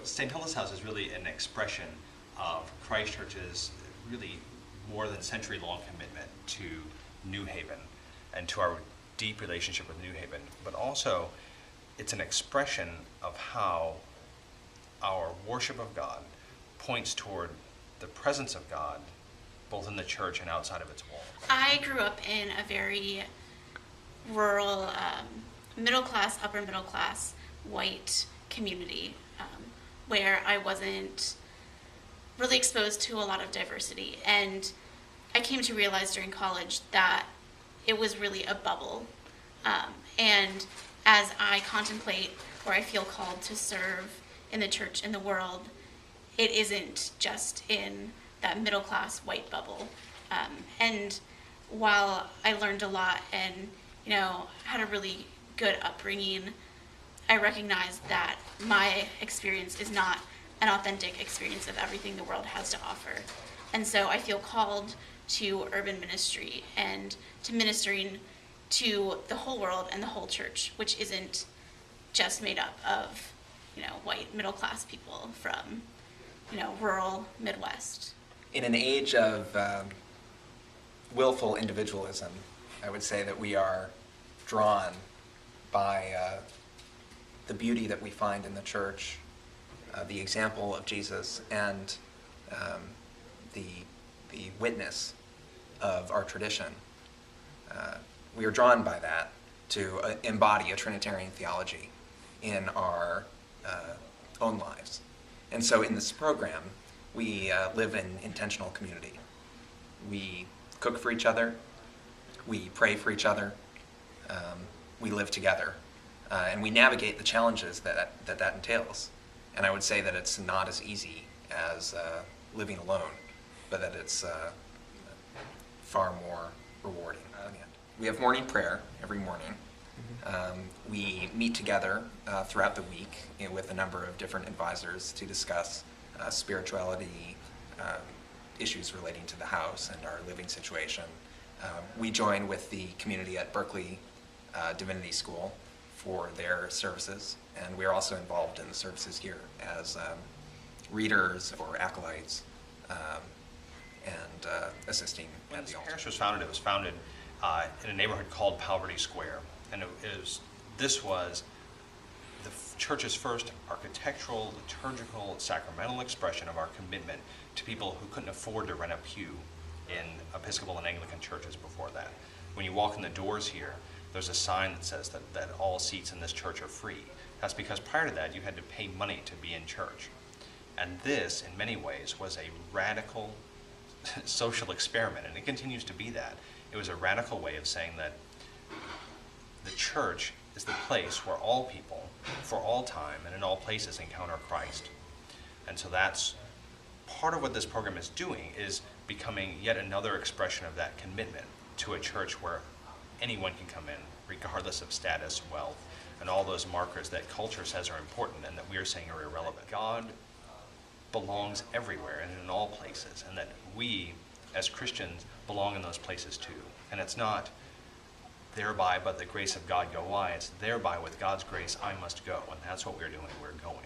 St. Hilda's House is really an expression of Christ Church's really more than century-long commitment to New Haven and to our deep relationship with New Haven, but also it's an expression of how our worship of God points toward the presence of God both in the church and outside of its walls. I grew up in a very rural, middle class, upper middle class, white community where I wasn't really exposed to a lot of diversity. And I came to realize during college that it was really a bubble. And as I contemplate where I feel called to serve in the church, in the world, it isn't just in that middle class white bubble. And while I learned a lot and, had a really good upbringing, I recognize that my experience is not an authentic experience of everything the world has to offer. And so I feel called to urban ministry and to ministering to the whole world and the whole church, which isn't just made up of, white middle class people from, rural Midwest. In an age of willful individualism, I would say that we are drawn by the beauty that we find in the church, the example of Jesus, and the witness of our tradition. We are drawn by that to embody a Trinitarian theology in our own lives. And so in this program, we live in intentional community. We cook for each other, we pray for each other, we live together, and we navigate the challenges that entails. And I would say that it's not as easy as living alone, but that it's far more rewarding. We have morning prayer every morning. We meet together throughout the week with a number of different advisors to discuss spirituality, issues relating to the house and our living situation. We join with the community at Berkeley Divinity School for their services, and we are also involved in the services here as readers or acolytes and assisting When at the this altar. parish was founded, it was founded in a neighborhood called Poverty Square, and this was the church's first architectural, liturgical, sacramental expression of our commitment to people who couldn't afford to rent a pew in Episcopal and Anglican churches before that. When you walk in the doors here, there's a sign that says that all seats in this church are free. That's because prior to that, you had to pay money to be in church. And this, in many ways, was a radical social experiment, and it continues to be that. It was a radical way of saying that the church is the place where all people, for all time and in all places, encounter Christ. And so that's part of what this program is doing, is becoming yet another expression of that commitment to a church where anyone can come in, regardless of status, wealth, and all those markers that culture says are important and that we are saying are irrelevant. God belongs everywhere and in all places, and that we, as Christians, belong in those places too. And it's not thereby but the grace of God go I, it's thereby with God's grace I must go, and that's what we're doing, we're going.